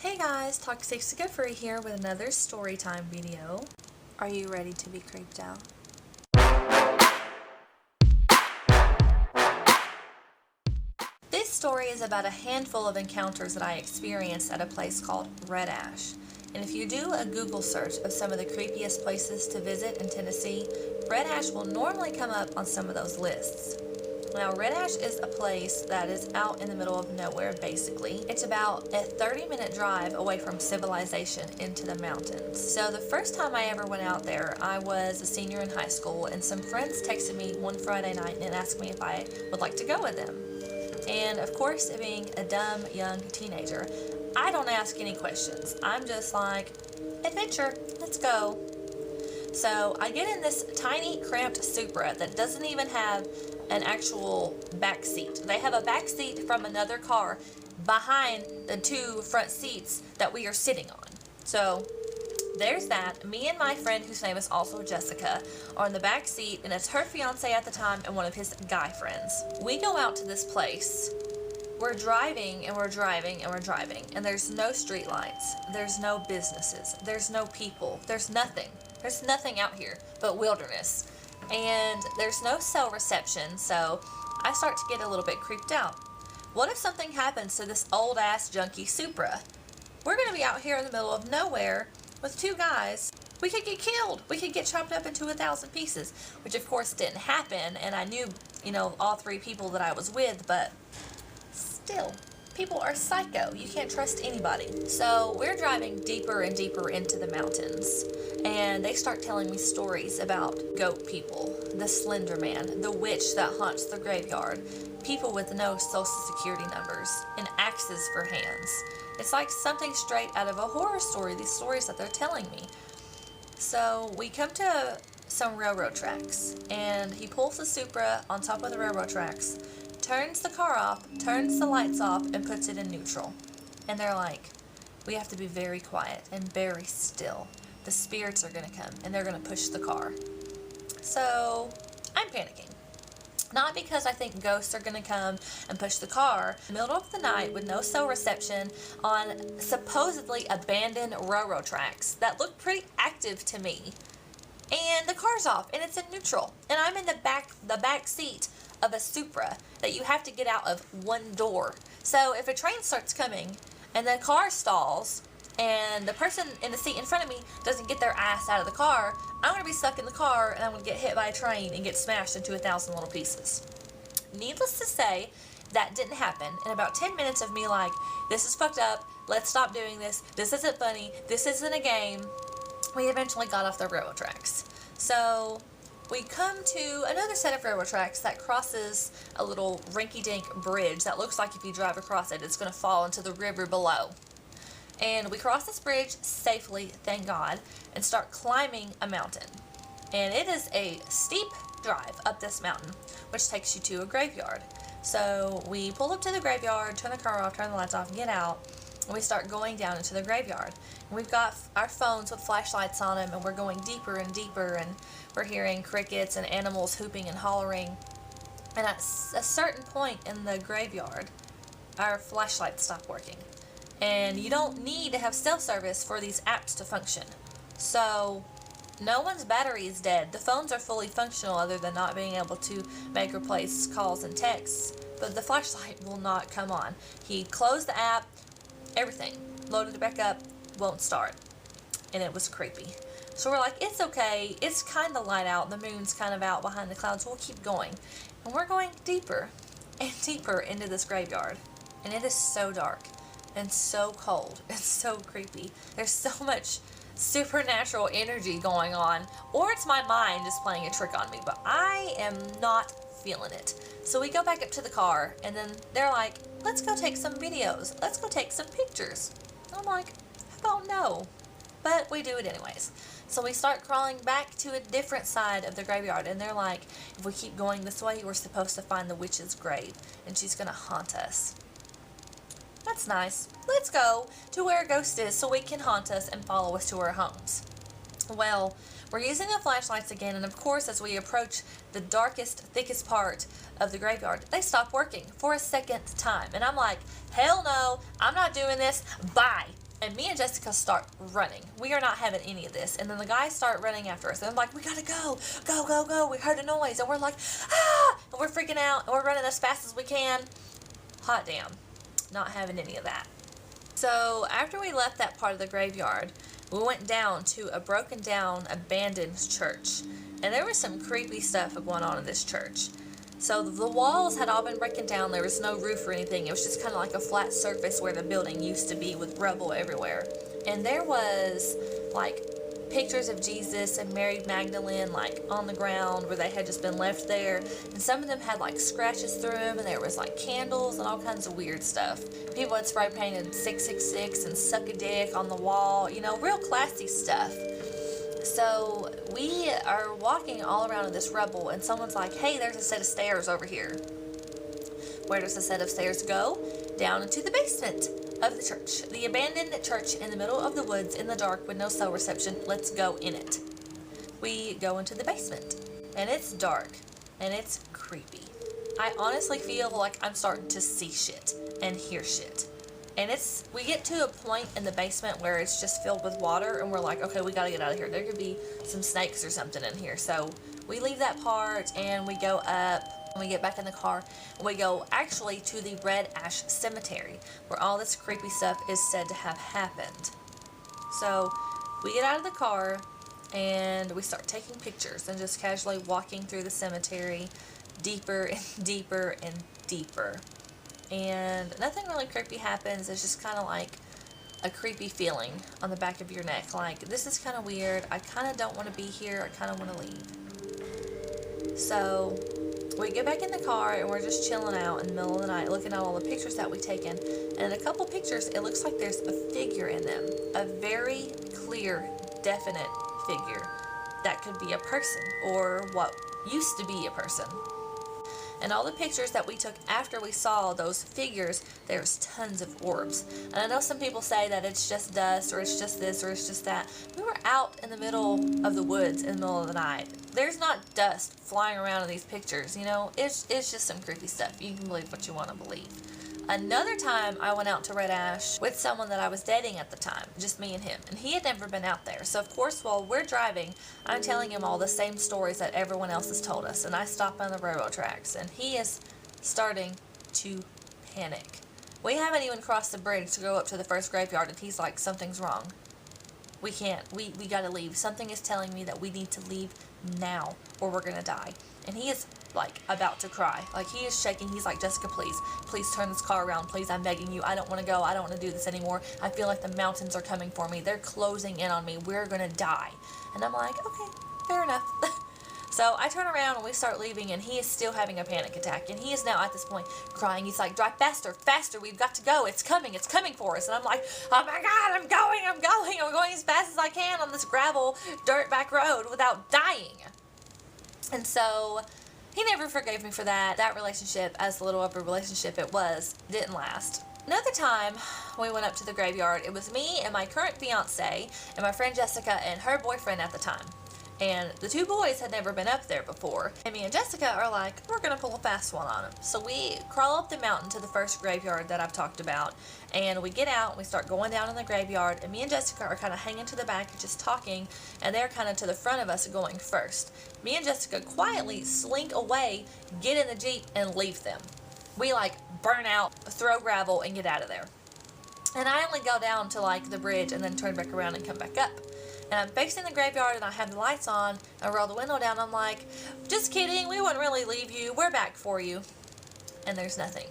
Hey guys, ToxixicaFree here with another storytime video. Are you ready to be creeped out? This story is about a handful of encounters that I experienced at a place called RedAsh. And if you do a Google search of some of the creepiest places to visit in Tennessee, RedAsh will normally come up on some of those lists. Now, RedAsh is a place that is out in the middle of nowhere, basically. It's about a 30-minute drive away from civilization into the mountains. So the first time I ever went out there, I was a senior in high school, and some friends texted me one Friday night and asked me if I would like to go with them. And of course, being a dumb young teenager, I don't ask any questions. I'm just like, adventure, let's go. So I get in this tiny, cramped Supra that doesn't even have an actual back seat. They have a back seat from another car behind the two front seats that we are sitting on. So there's that. Me and my friend, whose name is also Jessica, are in the back seat, and it's her fiance at the time and one of his guy friends. We go out to this place. We're driving and we're driving and we're driving, and there's no street lights, there's no businesses, there's no people, there's nothing. There's nothing out here but wilderness. And there's no cell reception, so I start to get a little bit creeped out. What if something happens to this old ass junky Supra? We're gonna be out here in the middle of nowhere with two guys. We could get killed. We could get chopped up into 1,000 pieces, which of course didn't happen, and I knew, all three people that I was with, but still, people are psycho. You can't trust anybody. So we're driving deeper and deeper into the mountains, and they start telling me stories about goat people, the Slender Man, the witch that haunts the graveyard, people with no social security numbers, and axes for hands. It's like something straight out of a horror story, these stories that they're telling me. So we come to some railroad tracks, and he pulls the Supra on top of the railroad tracks, turns the car off, turns the lights off, and puts it in neutral. And they're like, we have to be very quiet and very still. The spirits are going to come, and they're going to push the car. So I'm panicking. Not because I think ghosts are going to come and push the car. In the middle of the night with no cell reception on supposedly abandoned railroad tracks that look pretty active to me. And the car's off, and it's in neutral. And I'm in the back seat of a Supra that you have to get out of one door. So if a train starts coming and the car stalls and the person in the seat in front of me doesn't get their ass out of the car, I'm going to be stuck in the car and I'm going to get hit by a train and get smashed into 1,000 little pieces. Needless to say, that didn't happen. In about 10 minutes of me like, this is fucked up, let's stop doing this isn't funny, this isn't a game, we eventually got off the railroad tracks. So we come to another set of railroad tracks that crosses a little rinky-dink bridge that looks like if you drive across it, it's going to fall into the river below. And we cross this bridge safely, thank God, and start climbing a mountain. And it is a steep drive up this mountain, which takes you to a graveyard. So we pull up to the graveyard, turn the car off, turn the lights off, get out, and we start going down into the graveyard. And we've got our phones with flashlights on them, and we're going deeper and deeper, and we're hearing crickets and animals hooping and hollering. And at a certain point in the graveyard, our flashlights stop working. And you don't need to have cell service for these apps to function. So no one's battery is dead. The phones are fully functional other than not being able to make or place calls and texts. But the flashlight will not come on. He closed the app, everything, loaded it back up, won't start. And it was creepy. So we're like, it's okay. It's kind of light out. The moon's kind of out behind the clouds. We'll keep going. And we're going deeper and deeper into this graveyard. And it is so dark and so cold and so creepy. There's so much supernatural energy going on, or it's my mind just playing a trick on me, but I am not feeling it. So we go back up to the car, and then they're like, let's go take some videos, let's go take some pictures. I'm like, I don't know, but we do it anyways. So we start crawling back to a different side of the graveyard, and they're like, if we keep going this way, we're supposed to find the witch's grave, and she's gonna haunt us. That's nice. Let's go to where a ghost is so it can haunt us and follow us to our homes. Well, we're using the flashlights again, and of course, as we approach the darkest, thickest part of the graveyard, they stop working for a second time. And I'm like, hell no, I'm not doing this. Bye. And me and Jessica start running. We are not having any of this. And then the guys start running after us. And I'm like, we gotta go. Go, go, go. We heard a noise. And we're like, ah! And we're freaking out. And we're running as fast as we can. Hot damn. Not having any of that. So after we left that part of the graveyard, we went down to a broken down, abandoned church. And there was some creepy stuff going on in this church. So the walls had all been broken down. There was no roof or anything. It was just kind of like a flat surface where the building used to be with rubble everywhere. And there was like pictures of Jesus and Mary Magdalene like on the ground where they had just been left there. And some of them had like scratches through them, and there was like candles and all kinds of weird stuff. People had spray painted 666 and suck a dick on the wall, you know, real classy stuff. So we are walking all around this rubble, and someone's like, hey, there's a set of stairs over here. Where does the set of stairs go? Down into the basement of the church. The abandoned church in the middle of the woods in the dark with no cell reception. Let's go in it. We go into the basement, and it's dark, and it's creepy. I honestly feel like I'm starting to see shit and hear shit. And we get to a point in the basement where it's just filled with water, and we're like, okay, we gotta get out of here. There could be some snakes or something in here. So we leave that part, and we go up, and we get back in the car, and we go actually to the RedAsh cemetery, where all this creepy stuff is said to have happened. So we get out of the car, and we start taking pictures, and just casually walking through the cemetery, deeper and deeper and deeper. And nothing really creepy happens. It's just kind of like a creepy feeling on the back of your neck. Like, this is kind of weird. I kind of don't want to be here. I kind of want to leave. So we get back in the car, and we're just chilling out in the middle of the night, looking at all the pictures that we've taken. And in a couple pictures, it looks like there's a figure in them. A very clear, definite figure. That could be a person, or what used to be a person. And all the pictures that we took after we saw those figures, there's tons of orbs. And I know some people say that it's just dust, or it's just this, or it's just that. We were out in the middle of the woods in the middle of the night. There's not dust flying around in these pictures, you know? It's just some creepy stuff. You can believe what you want to believe. Another time I went out to RedAsh with someone that I was dating at the time, just me and him, and he had never been out there. So of course, while we're driving, I'm telling him all the same stories that everyone else has told us, and I stop on the railroad tracks, and he is starting to panic. We haven't even crossed the bridge to go up to the first graveyard, and he's like, something's wrong. We can't. We gotta leave. Something is telling me that we need to leave now, or we're gonna die. And he is like about to cry. Like, he is shaking. He's like, Jessica, please turn this car around. Please, I'm begging you. I don't want to go. I don't want to do this anymore. I feel like the mountains are coming for me. They're closing in on me. We're gonna die. And I'm like, okay, fair enough. So I turn around and we start leaving, and he is still having a panic attack. And he is now at this point crying. He's like, drive faster, faster. We've got to go. It's coming for us. And I'm like, oh my God, I'm going. I'm going as fast as I can on this gravel dirt back road without dying. And so he never forgave me for that. That relationship, as little of a relationship it was, didn't last. Another time we went up to the graveyard, it was me and my current fiance and my friend Jessica and her boyfriend at the time. And the two boys had never been up there before. And me and Jessica are like, we're gonna pull a fast one on them. So we crawl up the mountain to the first graveyard that I've talked about. And we get out and we start going down in the graveyard. And me and Jessica are kind of hanging to the back just talking. And they're kind of to the front of us going first. Me and Jessica quietly slink away, get in the Jeep, and leave them. We like burn out, throw gravel, and get out of there. And I only go down to like the bridge and then turn back around and come back up. And I'm facing the graveyard, and I have the lights on. I roll the window down. I'm like, just kidding. We wouldn't really leave you. We're back for you. And there's nothing.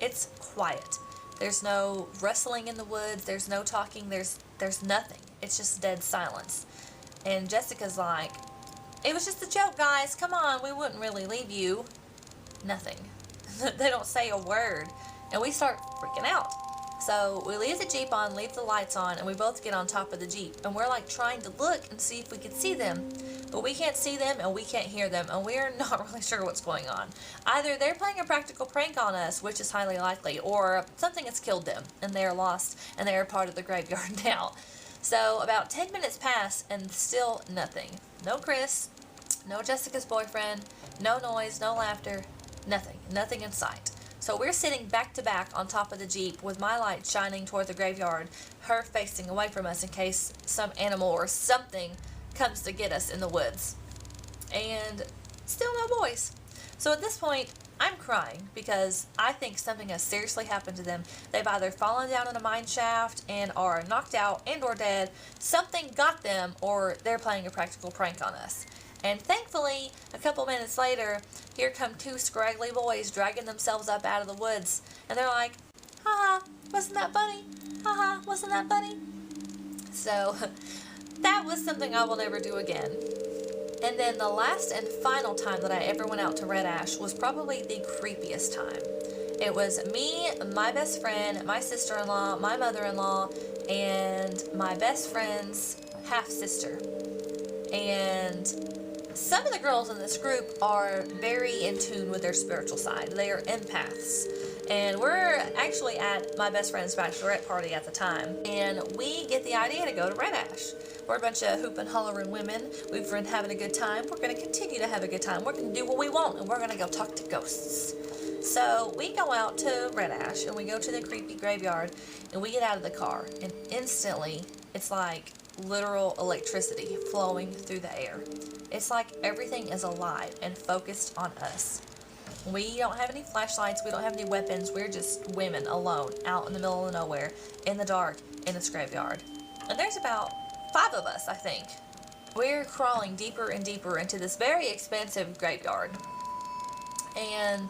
It's quiet. There's no rustling in the woods. There's no talking. There's nothing. It's just dead silence. And Jessica's like, it was just a joke, guys. Come on. We wouldn't really leave you. Nothing. They don't say a word. And we start freaking out. So we leave the Jeep on, leave the lights on, and we both get on top of the Jeep. And we're like trying to look and see if we can see them. But we can't see them and we can't hear them, and we're not really sure what's going on. Either they're playing a practical prank on us, which is highly likely, or something has killed them and they are lost and they are part of the graveyard now. So about 10 minutes pass and still nothing. No Chris, no Jessica's boyfriend, no noise, no laughter, nothing in sight. So we're sitting back to back on top of the Jeep with my light shining toward the graveyard, her facing away from us in case some animal or something comes to get us in the woods. And still no boys. So at this point, I'm crying because I think something has seriously happened to them. They've either fallen down in a mine shaft and are knocked out and or dead, something got them, or they're playing a practical prank on us. And thankfully, a couple minutes later, here come two scraggly boys dragging themselves up out of the woods. And they're like, haha, wasn't that funny? Haha, wasn't that funny? So, that was something I will never do again. And then the last and final time that I ever went out to RedAsh was probably the creepiest time. It was me, my best friend, my sister-in-law, my mother-in-law, and my best friend's half-sister. And some of the girls in this group are very in tune with their spiritual side. They are empaths. And we're actually at my best friend's bachelorette party at the time. And we get the idea to go to RedAsh. We're a bunch of hoop and hollering women. We've been having a good time. We're going to continue to have a good time. We're going to do what we want, and we're going to go talk to ghosts. So we go out to RedAsh, and we go to the creepy graveyard, and we get out of the car, and instantly, it's like literal electricity flowing through the air. It's like everything is alive and focused on us. We don't have any flashlights. We don't have any weapons. We're just women alone out in the middle of nowhere, in the dark, in this graveyard. And there's about 5 of us, I think. We're crawling deeper and deeper into this very expansive graveyard. And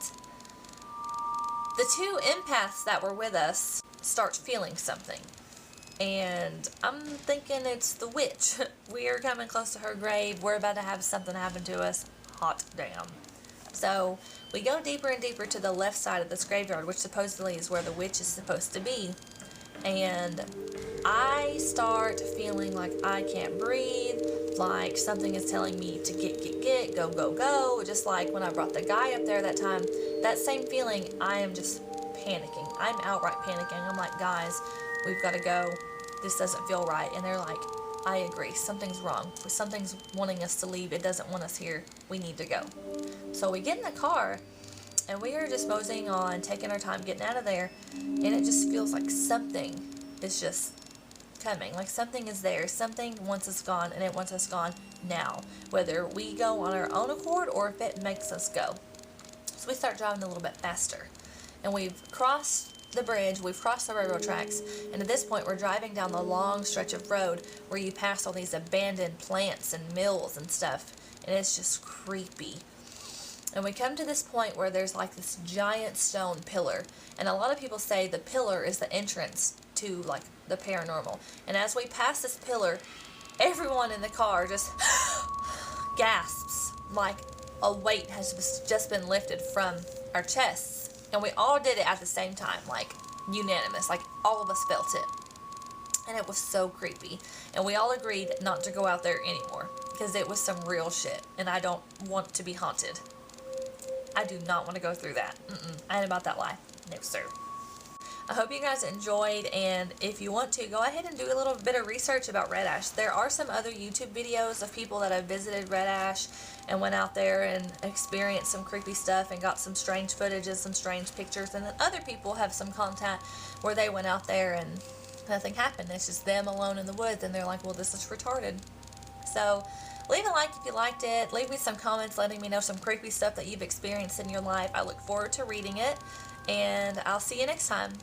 the 2 empaths that were with us start feeling something. And I'm thinking it's the witch. We're coming close to her grave. We're about to have something happen to us. Hot damn. So we go deeper and deeper to the left side of this graveyard, which supposedly is where the witch is supposed to be. And I start feeling like I can't breathe, like something is telling me to get, go, go, go. Just like when I brought the guy up there that time, that same feeling, I am just panicking. I'm outright panicking. I'm like, guys, we've got to go. This doesn't feel right. And they're like, I agree. Something's wrong. Something's wanting us to leave. It doesn't want us here. We need to go. So we get in the car, and we are just moseying on, taking our time, getting out of there, and it just feels like something is just coming. Like something is there. Something wants us gone, and it wants us gone now. Whether we go on our own accord or if it makes us go. So we start driving a little bit faster. And we've crossed the bridge, we've crossed the railroad tracks, and at this point we're driving down the long stretch of road where you pass all these abandoned plants and mills and stuff, and it's just creepy. And we come to this point where there's like this giant stone pillar, and a lot of people say the pillar is the entrance to like the paranormal. And as we pass this pillar, everyone in the car just gasps like a weight has just been lifted from our chests. And we all did it at the same time, like unanimous, like all of us felt it. And it was so creepy. And we all agreed not to go out there anymore because it was some real shit. And I don't want to be haunted. I do not want to go through that. I ain't about that life. No, sir. I hope you guys enjoyed, and if you want to, go ahead and do a little bit of research about RedAsh. There are some other YouTube videos of people that have visited RedAsh and went out there and experienced some creepy stuff and got some strange footage and some strange pictures, and then other people have some content where they went out there and nothing happened. It's just them alone in the woods, and they're like, well, this is retarded. So leave a like if you liked it. Leave me some comments letting me know some creepy stuff that you've experienced in your life. I look forward to reading it, and I'll see you next time.